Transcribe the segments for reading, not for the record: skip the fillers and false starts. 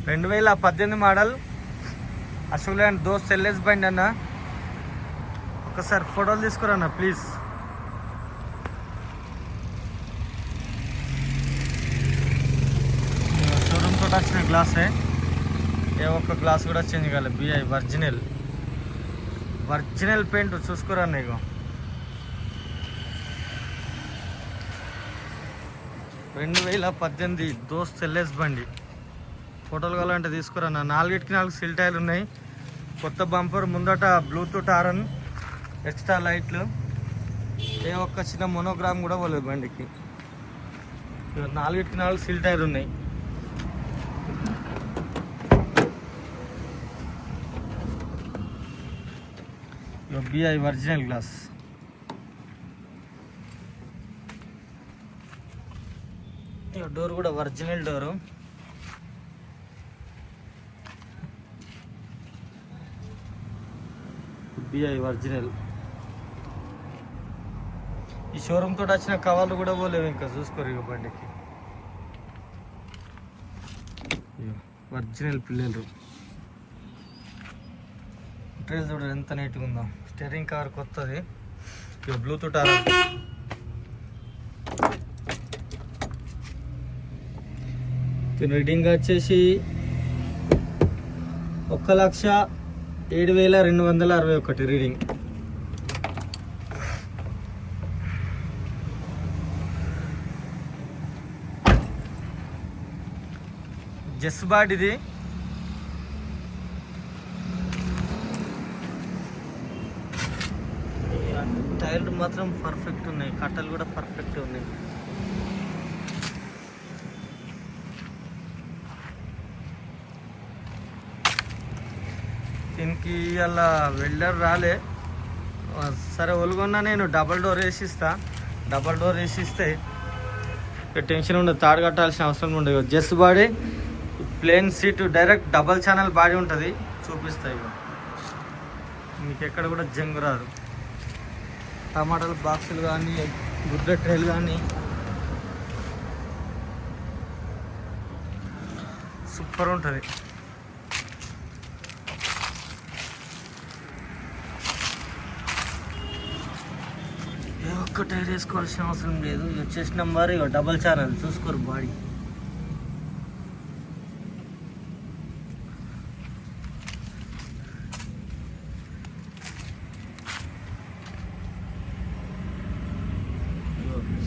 2018 model Ashok land దోస్త్ LS బండి అన్న. ఒకసారి ఫోటోలు తీసుకురన్న ప్లీజ్. షోరూమ్ తోటి వచ్చిన గ్లాసే, ఏ ఒక్క గ్లాస్ కూడా చేంజ్ కాలేదు. బిఐ ఒరిజినల్ పెయింట్ చూసుకురన్న. ఇగో 2018 దోస్త్ ఎల్ఎస్ బండి. ఫోటోలు కావాలంటే తీసుకురన్న. 4కి 4 సిల్ టైర్లు ఉన్నాయి. కొత్త బంపర్, ముందట బ్లూటూత్ హారన్, ఎక్స్ట్రా లైట్లు, ఏ ఒక్క చిన్న మోనోగ్రామ్ కూడా పోలేదు బండికి. 4కి 4 సిల్ టైర్లు ఉన్నాయి. బిఐ ఒరిజినల్ గ్లాస్. డోర్ కూడా ఒరిజినల్ డోరు. బిఐ ఒరిజినల్. ఈ షోరూమ్ తోటి వచ్చిన కవర్లు కూడా పోలేవు ఇంకా, చూసుకోరు ఇక బండికి. ఒరిజినల్ పిల్లలు. ట్రైల్ చూడండి ఎంత నీట్గా ఉందో. స్టీరింగ్ కవర్ కొత్తది. ఇక బ్లూటూత్ హారన్. రీడింగ్ వచ్చేసి 1,07,261 రీడింగ్. జెస్ బాడీది. టైర్లు మాత్రం పర్ఫెక్ట్ ఉన్నాయి, కట్టలు కూడా పర్ఫెక్ట్ ఉన్నాయి. దీనికి అలా వెల్డర్ రాలే. సరే ఒలుగొన్నా నేను డబల్ డోర్ వేసిస్తా. డబల్ డోర్ వేసిస్తే టెన్షన్ ఉండదు, తాడు కట్టాల్సిన అవసరం ఉండదు. జెస్ body, plain seat, direct double channel body ఉంటుంది. చూపిస్తాయి మీకు ఎక్కడ కూడా జంగు రాదు. టమాటాల బాక్సులు కానీ, గుడ్డ ట్రైలు కానీ సూపర్ ఉంటుంది. ఒక్క టైర్ వేసుకోవాల్సిన అవసరం లేదు. వచ్చేసి నెంబర్ డబల్ ఛానల్ చూసుకోరు బాడీ.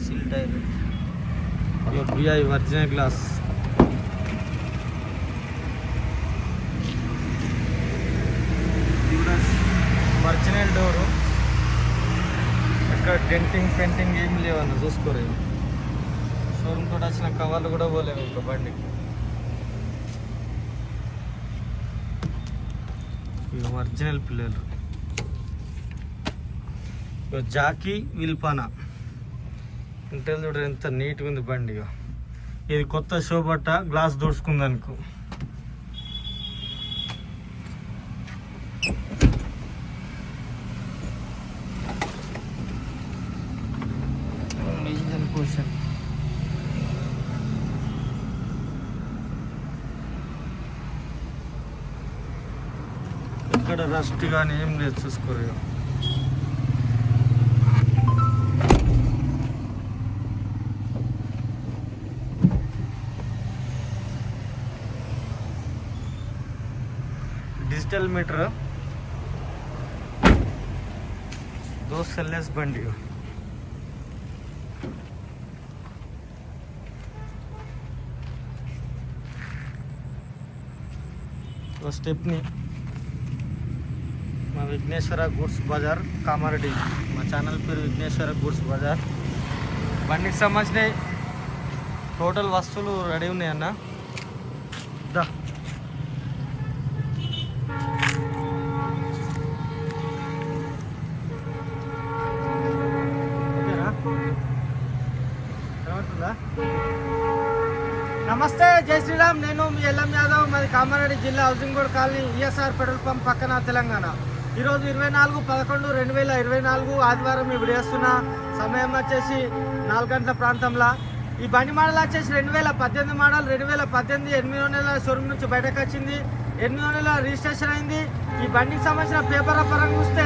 సిల్ టైర్. బిఐ ఒరిజినల్ గ్లాస్. Original door. ఇక్కడ డెంటింగ్ పెయింటింగ్ ఏం లేవన్న, చూసుకోరు. షోరూమ్ తోటి వచ్చిన కవర్లు కూడా పోలేవు ఇంకా బండికి. ఒరిజినల్ పిల్లలు. జాకీ విల్పానా. ఇంటర్ చూడ ఎంత నీట్గా ఉంది బండి. ఇది కొత్త షో బట్ట, గ్లాస్ దూడ్చుకుంది అనుకో. ఎక్కడ రస్ట్ కానీ ఏం లేదు, చూసుకోరు. Digital meter. దోస్త్ ఎల్ఎస్ బండి. స్టెప్ని. మా విఘ్నేశ్వర గూడ్స్ బజార్, కామారెడ్డి. మా ఛానల్ పేరు విఘ్నేశ్వర గూడ్స్ బజార్. బండికి సంబంధించిన టోటల్ వస్తువులు రెడీ ఉన్నాయి అన్న. దా నమస్తే, జై శ్రీరామ్. నేను మీ ఎల్ఎం యాదవ్. మాది కామారెడ్డి జిల్లా, housing board colony, ESR petrol pump పక్కన, తెలంగాణ. ఈరోజు 24/11/2024 ఆదివారం ఈ వీడియో వస్తున్న సమయం వచ్చేసి 4 గంటల ప్రాంతంలో. ఈ బండి మోడల్ వచ్చేసి 2018 మోడల్. 2018 8వ నెల షోరూమ్ నుంచి బయటకు వచ్చింది. 8వ నెల రిజిస్ట్రేషన్ అయింది. ఈ బండికి సంబంధించిన పేపర్ పరంగా చూస్తే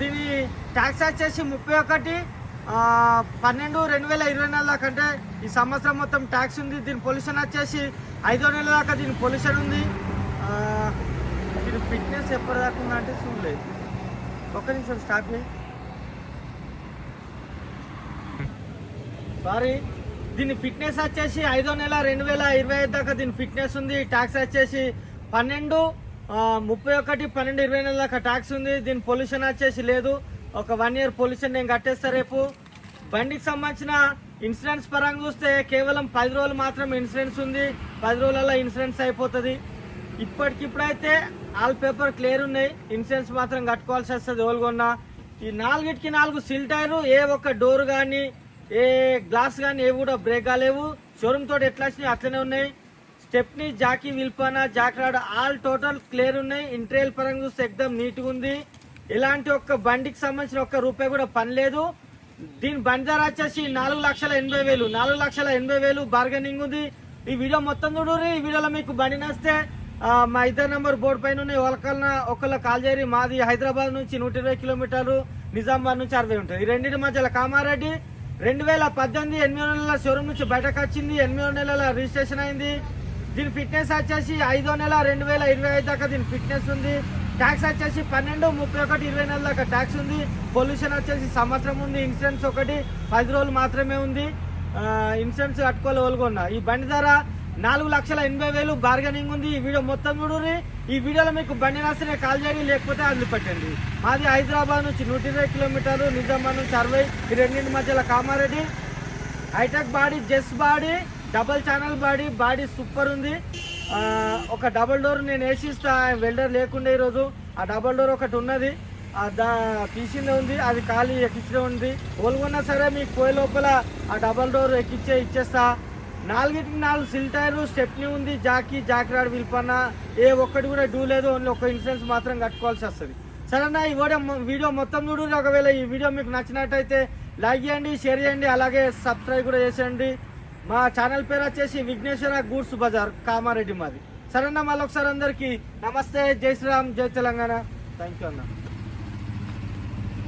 దీని ట్యాక్స్ వచ్చేసి 31/12/2024 దాకా, అంటే ఈ సంవత్సరం మొత్తం ట్యాక్స్ ఉంది. దీని పొల్యూషన్ వచ్చేసి 5వ నెల దాకా దీని పొల్యూషన్ ఉంది. దీని ఫిట్నెస్ ఎప్పటిదాకా ఉందంటే చూడలేదు. ఒక్క నిమిషం స్టాప్ చేయి. సారీ, దీని ఫిట్నెస్ వచ్చేసి 5వ నెల 2025 దాకా దీని ఫిట్నెస్ ఉంది. ట్యాక్స్ వచ్చేసి 31/12/2024 దాకా ట్యాక్స్ ఉంది. దీని పొల్యూషన్ వచ్చేసి లేదు. ఒక 1 ఇయర్ పొల్యూషన్ నేను కట్టేస్తా రేపు. బండికి సంబంధించిన ఇన్సూరెన్స్ పరంగా చూస్తే కేవలం 10 రోజులు మాత్రమే ఇన్సూరెన్స్ ఉంది. 10 రోజులలో ఇన్సూరెన్స్ అయిపోతుంది. ఇప్పటికిప్పుడైతే ఆల్ పేపర్ క్లియర్ ఉన్నాయి. ఇన్సూరెన్స్ మాత్రం కట్టుకోవాల్సి వస్తుంది ఓల్గొన్న. ఈ 4కి 4 సిల్ టైరు, ఏ ఒక్క డోర్ కానీ ఏ గ్లాస్ కానీ ఏవి కూడా బ్రేక్ కాలేవు. షోరూమ్ తోటి ఎట్లా వచ్చినాయి అట్లనే ఉన్నాయి. స్టెప్ని, జాకీ, విల్పానా, jack rod all total clear ఉన్నాయి. ఇంటీరియర్ పరంగా చూస్తే ఎక్దమ్ నీట్గా ఉంది. ఇలాంటి ఒక్క బండికి సంబంధించిన ఒక్క రూపాయి కూడా పని లేదు. దీని బండి ధర వచ్చేసి 4,80,000. 4,80,000 బార్గెనింగ్ ఉంది. ఈ వీడియో మొత్తం చూడరు. ఈ వీడియోలో మీకు బండి నచ్చితే మా 2 నెంబర్ బోర్డు పైన ఉన్నాయి. ఒకళ్ళ కాల్ చేయరి. మాది హైదరాబాద్ నుంచి 120 కిలోమీటర్లు, నిజామాబాద్ నుంచి 60 ఉంటుంది. ఈ రెండింటి మధ్యలో కామారెడ్డి. 2018 8వ నెలల షోరూమ్ నుంచి బయటకు వచ్చింది. 8వ నెలల రిజిస్ట్రేషన్ అయింది. దీని ఫిట్నెస్ వచ్చేసి 5వ నెల 2025 దాకా దీని ఫిట్నెస్ ఉంది. ట్యాక్స్ వచ్చేసి 12/31/2024 దాకా ట్యాక్స్ ఉంది. పొల్యూషన్ వచ్చేసి సంవత్సరం ఉంది. ఇన్సూరెన్స్ ఒకటి 10 రోజులు మాత్రమే ఉంది. ఇన్సూరెన్స్ కట్టుకోవాలి ఓల్గొన్న. ఈ బండి ధర 4,80,000 బార్గెనింగ్ ఉంది. ఈ వీడియో మొత్తం చూడండి. ఈ వీడియోలో మీకు బండి నచ్చితే కాల్ చేయండి, లేకపోతే వదిలిపెట్టండి. మాది హైదరాబాద్ నుంచి 120 కిలోమీటర్లు, నిజామాబాద్ నుంచి 60. ఈ రెండింటి మధ్యలో కామారెడ్డి. హైటెక్ బాడీ, జెస్ body, double channel body. Body super ఉంది. ఒక డబల్ డోర్ నేను వేసిస్తా. వెల్డర్ లేకుండా ఈరోజు ఆ డబల్ డోర్ ఒకటి ఉన్నది, తీసిందే ఉంది. అది ఖాళీ ఎక్కించే ఉంది. ఓల్గొన్నా సరే మీకు పోయే లోపల ఆ డబల్ డోర్ ఇచ్చేస్తా. 4కి 4 సిల్ టైరు, స్టెప్ని ఉంది, జాక్ రాడ్, విల్పన్నా ఏ ఒక్కటి కూడా డూ లేదు. ఓన్లీ ఒక ఇన్సూరెన్స్ మాత్రం కట్టుకోవాల్సి వస్తుంది. సరేనా, ఈ వీడియో మొత్తం చూడు. ఒకవేళ ఈ వీడియో మీకు నచ్చినట్టయితే లైక్ చేయండి, షేర్ చేయండి, అలాగే సబ్స్క్రైబ్ కూడా చేసేయండి. మా ఛానల్ పేరు వచ్చేసి విఘ్నేశ్వర గూడ్స్ బజార్, కామారెడ్డి మాది. సరేనా, మళ్ళీ ఒకసారి అందరికీ నమస్తే, జై శ్రీరామ్, జై తెలంగాణ. థ్యాంక్ యూ అన్న.